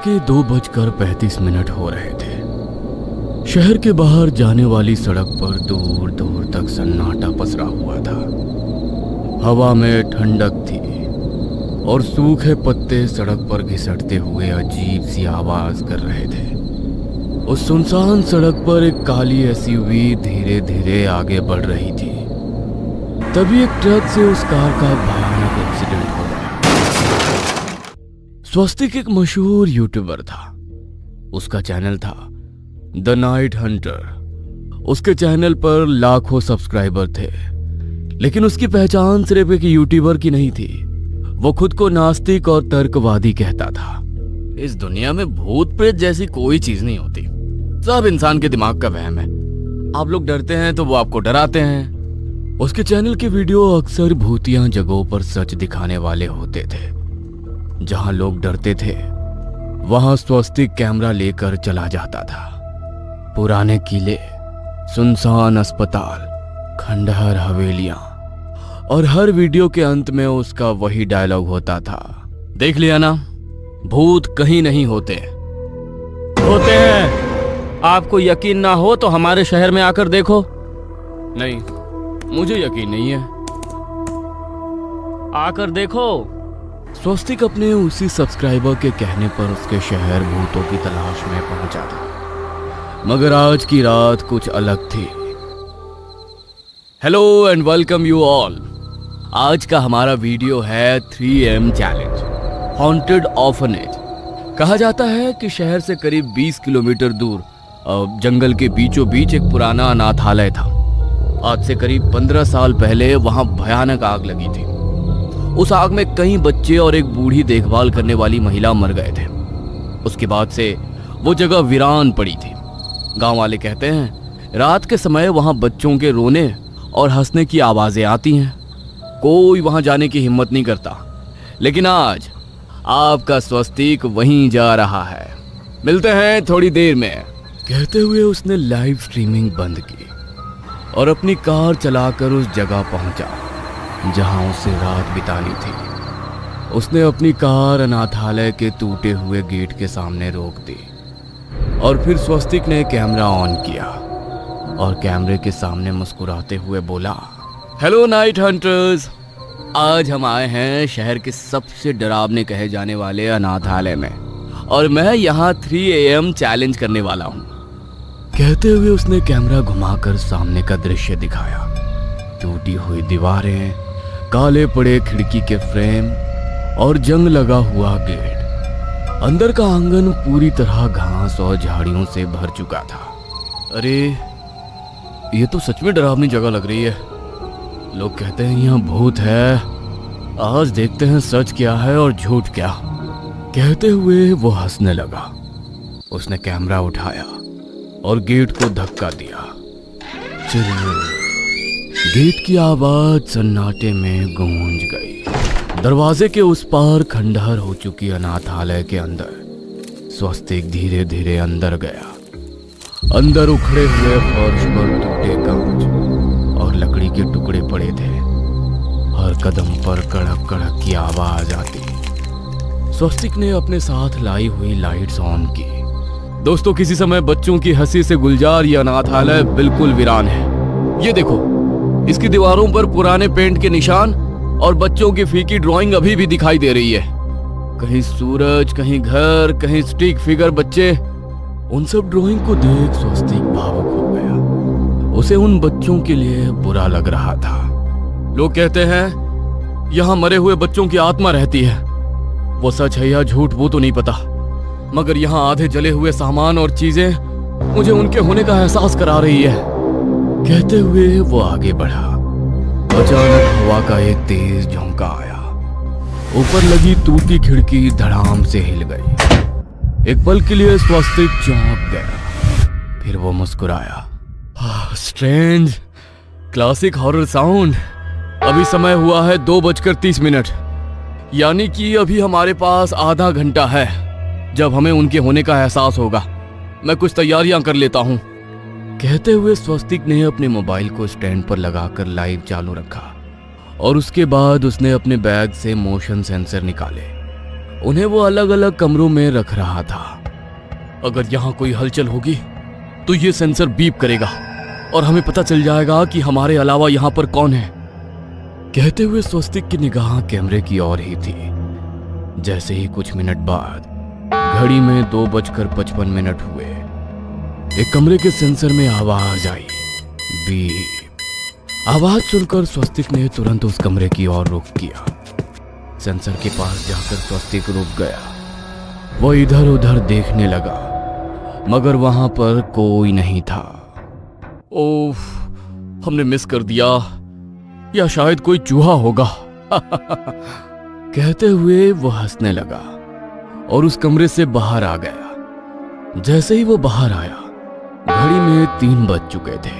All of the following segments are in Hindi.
के 2:35 हो रहे थे। शहर के बाहर जाने वाली सड़क पर दूर दूर तक सन्नाटा पसरा हुआ था। हवा में ठंडक थी और सूखे पत्ते सड़क पर घिसटते हुए अजीब सी आवाज कर रहे थे। उस सुनसान सड़क पर एक काली एसयूवी धीरे धीरे आगे बढ़ रही थी। तभी एक ट्रक से उस कार का भयानक एक्सीडेंट हो गया। स्वस्तिक एक मशहूर यूट्यूबर था। उसका चैनल था द नाइट हंटर। उसके चैनल पर लाखों सब्सक्राइबर थे, लेकिन उसकी पहचान सिर्फ एक यूट्यूबर की नहीं थी। वो खुद को नास्तिक और तर्कवादी कहता था। इस दुनिया में भूत प्रेत जैसी कोई चीज नहीं होती, सब इंसान के दिमाग का वहम है। आप लोग डरते हैं तो वो आपको डराते हैं। उसके चैनल के वीडियो अक्सर भूतिया जगहों पर सच दिखाने वाले होते थे। जहां लोग डरते थे वहां स्वस्तिक कैमरा लेकर चला जाता था। पुराने किले, सुनसान अस्पताल, खंडहर हवेलियां, और हर वीडियो के अंत में उसका वही डायलॉग होता था, देख लिया ना, भूत कहीं नहीं होते हैं। आपको यकीन ना हो तो हमारे शहर में आकर देखो। नहीं, मुझे यकीन नहीं है, आकर देखो। स्वस्तिक अपने उसी सब्सक्राइबर के कहने पर उसके शहर भूतों की तलाश में पहुंचा था। मगर आज की रात कुछ अलग थी। Hello and welcome you all. आज का हमारा वीडियो है 3AM चैलेंज, हॉन्टेड ऑर्फनेज। कहा जाता है कि शहर से करीब 20 किलोमीटर दूर जंगल के बीचों बीच एक पुराना अनाथालय था। आज से करीब 15 साल पहले वहां भयानक आग लगी थी। उस आग में कई बच्चे और एक बूढ़ी देखभाल करने वाली महिला मर गए थे। उसके बाद से वो जगह वीरान पड़ी थी। गांव वाले कहते हैं रात के समय वहां बच्चों के रोने और हंसने की आवाजें आती हैं। कोई वहां जाने की हिम्मत नहीं करता, लेकिन आज आपका स्वस्तिक वहीं जा रहा है। मिलते हैं थोड़ी देर में। कहते हुए उसने लाइव स्ट्रीमिंग बंद की और अपनी कार चलाकर उस जगह पहुंचा जहां उसे रात बितानी थी। उसने अपनी कार अनाथालय के टूटे हुए गेट के सामने रोक दी और फिर स्वस्तिक ने कैमरा ऑन किया और कैमरे के सामने मुस्कुराते हुए बोला, हेलो नाइट हंटर्स, आज हम आए हैं शहर के सबसे डरावने कहे जाने वाले अनाथालय में और मैं यहाँ 3AM चैलेंज करने वाला हूँ। कहते हुए उसने कैमरा घुमाकर सामने का दृश्य दिखाया। टूटी हुई दीवारें, काले पड़े खिड़की के फ्रेम और जंग लगा हुआ गेट। अंदर का आंगन पूरी तरह घास और झाड़ियों से भर चुका था। अरे ये तो सच में डरावनी जगह लग रही है। लोग कहते हैं यहाँ भूत है, आज देखते हैं सच क्या है और झूठ क्या। कहते हुए वो हंसने लगा। उसने कैमरा उठाया और गेट को धक्का दिया। गेट की आवाज सन्नाटे में गूंज गई। दरवाजे के उस पार खंडहर हो चुकी अनाथालय के अंदर स्वस्तिक धीरे धीरे अंदर गया। अंदर उखड़े हुए फर्श पर टूटे कांच और लकड़ी के टुकड़े पड़े थे। हर कदम पर कड़क कड़क की आवाज आती। स्वस्तिक ने अपने साथ लाई हुई लाइट्स ऑन की। दोस्तों, किसी समय बच्चों की हंसी से गुलजार ये अनाथालय बिल्कुल वीरान है। ये देखो, इसकी दीवारों पर पुराने पेंट के निशान और बच्चों की फीकी ड्राइंग अभी भी दिखाई दे रही है। कहीं सूरज, कहीं घर, कहीं स्टिक फिगर बच्चे। उन सब ड्राइंग को देख स्वस्तिक भावुक हो गया। उसे उन बच्चों के लिए बुरा लग रहा था। लोग कहते हैं यहाँ मरे हुए बच्चों की आत्मा रहती है। वो सच है या झूठ वो तो नहीं पता, मगर यहाँ आधे जले हुए सामान और चीजें मुझे उनके होने का एहसास करा रही है। कहते हुए वो आगे बढ़ा। अचानक हवा का एक तेज झोंका आया। ऊपर लगी टूटी खिड़की धड़ाम से हिल गई। एक पल के लिए स्वस्तिक चौंक गया, फिर वो मुस्कुराया। Strange, classic horror sound. अभी समय हुआ है 2:30, यानी कि अभी हमारे पास आधा घंटा है जब हमें उनके होने का एहसास होगा। मैं कुछ तैयारियां कर लेता हूं। कहते हुए स्वस्तिक ने अपने मोबाइल को स्टैंड पर लगाकर लाइव चालू रखा और उसके बाद उसने अपने बैग से मोशन सेंसर निकाले उन्हें वो अलग अलग कमरों में रख रहा था। अगर यहाँ कोई हलचल होगी तो ये सेंसर बीप करेगा और हमें पता चल जाएगा कि हमारे अलावा यहाँ पर कौन है। कहते हुए स्वस्तिक की निगाह कैमरे की ओर ही थी। जैसे ही कुछ मिनट बाद घड़ी में 2:55 हुए, एक कमरे के सेंसर में आवाज आई, बीप। आवाज सुनकर स्वस्तिक ने तुरंत उस कमरे की ओर रुख किया। सेंसर के पास जाकर स्वस्तिक रुक गया। वो इधर उधर देखने लगा, मगर वहां पर कोई नहीं था। ओह, हमने मिस कर दिया, या शायद कोई चूहा होगा। कहते हुए वो हंसने लगा और उस कमरे से बाहर आ गया। जैसे ही वो बाहर आया, घड़ी में 3 बज चुके थे।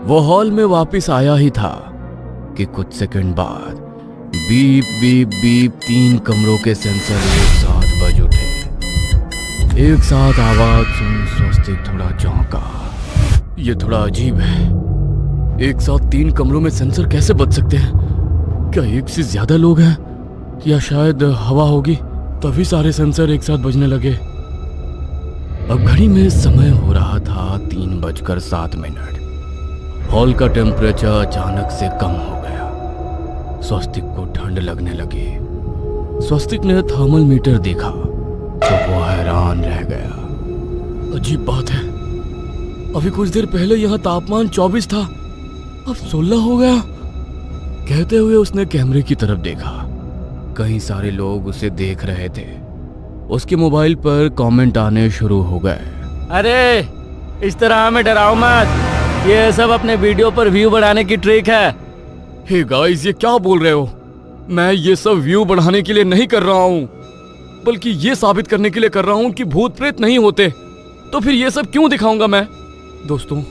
वो हॉल में वापस आया ही था कि कुछ सेकंड बाद बीप बीप बीप 3 कमरों के सेंसर एक साथ बज उठे। एक साथ आवाज सुन स्वस्तिक थोड़ा चौंका। ये थोड़ा अजीब है, एक साथ 3 कमरों में सेंसर कैसे बज सकते हैं? क्या एक से ज्यादा लोग हैं, या शायद हवा होगी तभी सारे सेंसर एक साथ बजने लगे। अब घड़ी में समय हो रहा था 3:07। हॉल का टेम्परेचर अचानक से कम हो गया। स्वस्तिक को ठंड लगने लगी। स्वस्तिक ने थर्मोमीटर देखा तो वो हैरान रह गया। अजीब बात है, अभी कुछ देर पहले यहाँ तापमान 24 था, अब 16 हो गया। कहते हुए उसने कैमरे की तरफ देखा। कई सारे लोग उसे देख रहे थे। उसके मोबाइल पर कमेंट आने शुरू हो गए। अरे इस तरह हमें डराओ मत, ये सब अपने वीडियो पर व्यू बढ़ाने की ट्रिक है। हे गाइस, ये क्या बोल रहे हो? मैं ये सब व्यू बढ़ाने के लिए नहीं कर रहा हूँ, बल्कि ये साबित करने के लिए कर रहा हूँ कि भूत प्रेत नहीं होते। तो फिर ये सब क्यों दिखाऊंगा मैं? दोस्तों,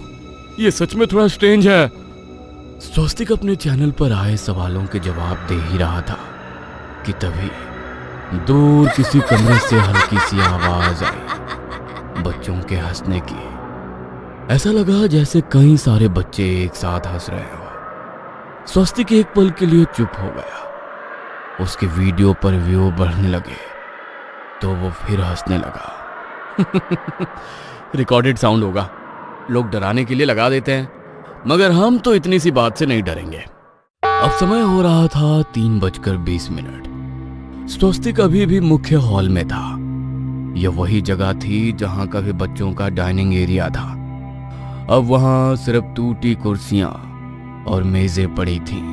ये सच में थोड़ा स्ट्रेंज है। स्वस्तिक अपने चैनल पर आए सवालों के जवाब दे ही रहा था कि तभी दूर किसी कमरे से हल्की सी आवाज आई, बच्चों के हंसने की। ऐसा लगा जैसे कई सारे बच्चे एक साथ हंस रहे हो। स्वस्तिक एक पल के लिए चुप हो गया। उसके वीडियो पर व्यू बढ़ने लगे तो वो फिर हंसने लगा। रिकॉर्डेड साउंड होगा, लोग डराने के लिए लगा देते हैं, मगर हम तो इतनी सी बात से नहीं डरेंगे। अब समय हो रहा था 3:20। स्वस्तिक अभी भी मुख्य हॉल में था। यह वही जगह थी जहां कभी बच्चों का डाइनिंग एरिया था। अब वहां सिर्फ टूटी कुर्सियां और मेजें पड़ी थीं।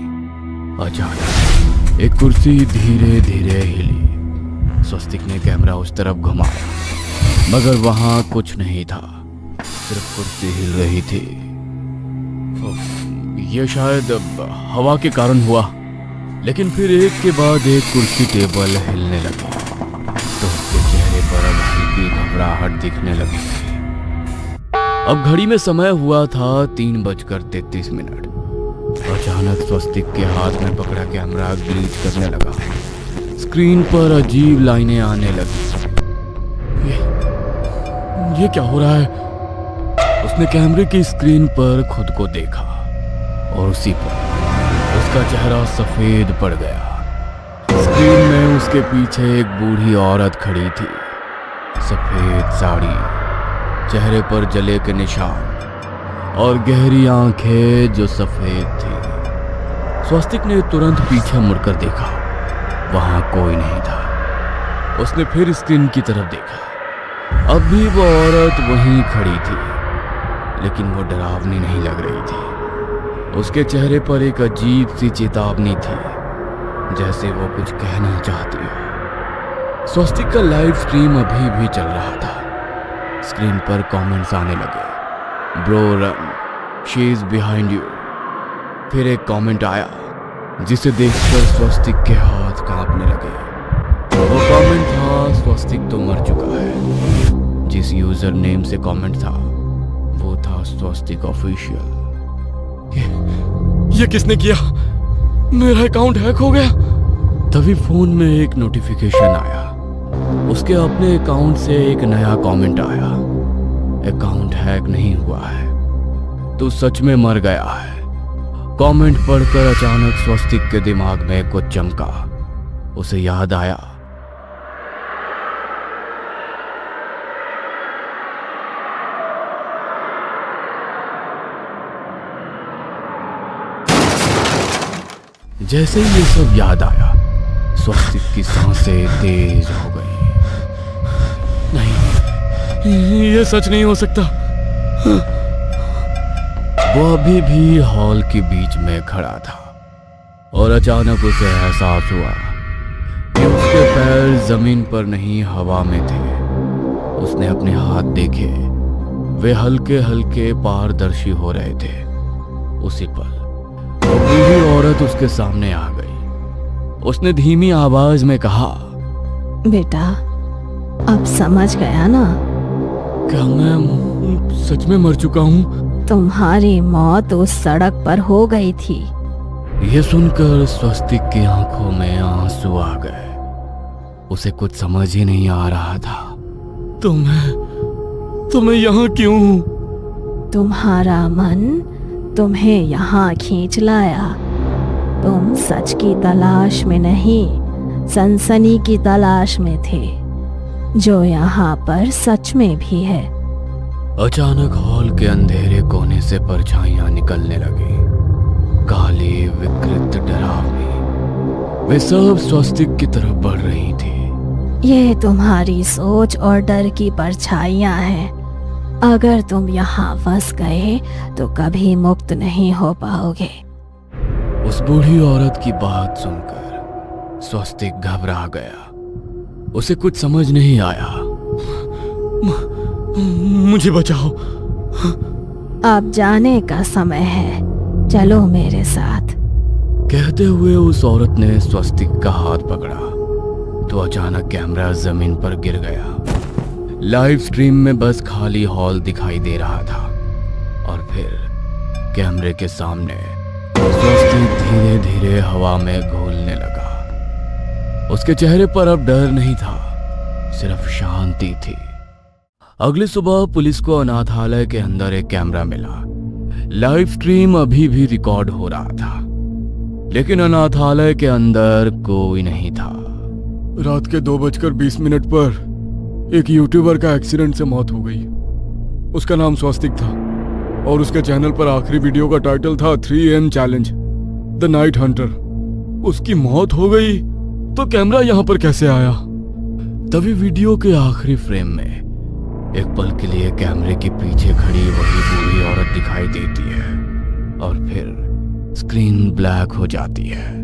अचानक एक कुर्सी धीरे धीरे हिली। स्वस्तिक ने कैमरा उस तरफ घुमाया, मगर वहां कुछ नहीं था, सिर्फ कुर्सी हिल रही थी। यह शायद हवा के कारण हुआ, लेकिन फिर एक के बाद एक कुर्सी टेबल हिलने लगे तो उसके चेहरे पर अब हल्की घबराहट दिखने लगी थी। अब घड़ी में समय हुआ था 3:33। अचानक स्वस्तिक के हाथ में पकड़ा कैमरा ग्लिच करने लगा। स्क्रीन पर अजीब लाइनें आने लगी। ये क्या हो रहा है? उसने कैमरे की स्क्रीन पर खुद को देखा और उसी पर उसका चेहरा सफेद पड़ गया। स्क्रीन में उसके पीछे एक बूढ़ी औरत खड़ी थी। सफेद साड़ी, चेहरे पर जले के निशान और गहरी आंखें जो सफेद थी। स्वस्तिक ने तुरंत पीछे मुड़कर देखा, वहां कोई नहीं था। उसने फिर स्क्रीन की तरफ देखा। अब भी वो औरत वहीं खड़ी थी, लेकिन वो डरावनी नहीं लग रही थी। उसके चेहरे पर एक अजीब सी चेतावनी थी, जैसे वो कुछ कहना चाहती हो। स्वस्तिक का लाइव स्ट्रीम अभी भी चल रहा था। स्क्रीन पर कमेंट्स आने लगे, bro run, she is behind you. फिर एक कमेंट आया जिसे देखकर स्वस्तिक के हाथ कांपने लगे। वो कमेंट था, स्वस्तिक तो मर चुका है। जिस यूजर नेम से कमेंट था वो था स्वस्तिक ऑफिशियल। ये किसने किया? मेरा अकाउंट हैक हो गया। तभी फोन में एक नोटिफिकेशन आया। उसके अपने अकाउंट से एक नया कमेंट आया, अकाउंट हैक नहीं हुआ है, तू सच में मर गया है। कमेंट पढ़कर अचानक स्वस्तिक के दिमाग में कुछ चमका। उसे याद आया जैसे ही ये सब याद आया, स्वस्तिक की सांसें तेज हो गई। नहीं, ये सच नहीं हो सकता। वो अभी भी हॉल के बीच में खड़ा था और अचानक उसे एहसास हुआ कि उसके पैर जमीन पर नहीं हवा में थे। उसने अपने हाथ देखे, वे हल्के हल्के पारदर्शी हो रहे थे। उसी पल वो बूढ़ी औरत उसके सामने आ गई। उसने धीमी आवाज में कहा, बेटा, अब समझ गया ना? क्या मैं सच में मर चुका हूँ? तुम्हारी मौत उस सड़क पर हो गई थी। यह सुनकर स्वस्तिक की आंखों में आंसू आ गए। उसे कुछ समझ ही नहीं आ रहा था। तुम्हें यहाँ क्यों? तुम्हारा मन तुम्हें यहाँ खींच लाया। तुम सच की तलाश में नहीं, सनसनी की तलाश में थे, जो यहाँ पर सच में भी है। अचानक हॉल के अंधेरे कोने से परछाइयां निकलने लगी, काली, विकृत, डरावनी। वे सब स्वस्तिक की तरफ बढ़ रही थी। ये तुम्हारी सोच और डर की परछाइयां हैं। अगर तुम यहाँ फंस गए तो कभी मुक्त नहीं हो पाओगे। उस बूढ़ी औरत की बात सुनकर स्वस्तिक घबरा गया। उसे कुछ समझ नहीं आया। मुझे बचाओ। अब जाने का समय है, चलो मेरे साथ। कहते हुए उस औरत ने स्वस्तिक का हाथ पकड़ा तो अचानक कैमरा जमीन पर गिर गया। लाइव स्ट्रीम में बस खाली हॉल दिखाई दे रहा था और फिर कैमरे के सामने स्वस्तिक धीरे धीरे हवा में घूलने लगा। उसके चेहरे पर अब डर नहीं था, सिर्फ शांति थी। अगली सुबह पुलिस को अनाथालय के अंदर एक कैमरा मिला। लाइव स्ट्रीम अभी भी रिकॉर्ड हो रहा था, लेकिन अनाथालय के अंदर कोई नहीं था। रात के 2:20 पर एक यूट्यूबर का एक्सीडेंट से मौत हो गई। उसका नाम स्वस्तिक था और उसके चैनल पर आखिरी वीडियो का टाइटल था 3M challenge the night Hunter. उसकी मौत हो गई तो कैमरा यहां पर कैसे आया? तभी वीडियो के आखिरी फ्रेम में एक पल के लिए कैमरे के पीछे खड़ी वही बूढ़ी औरत दिखाई देती है और फिर स्क्रीन ब्लैक हो जाती है।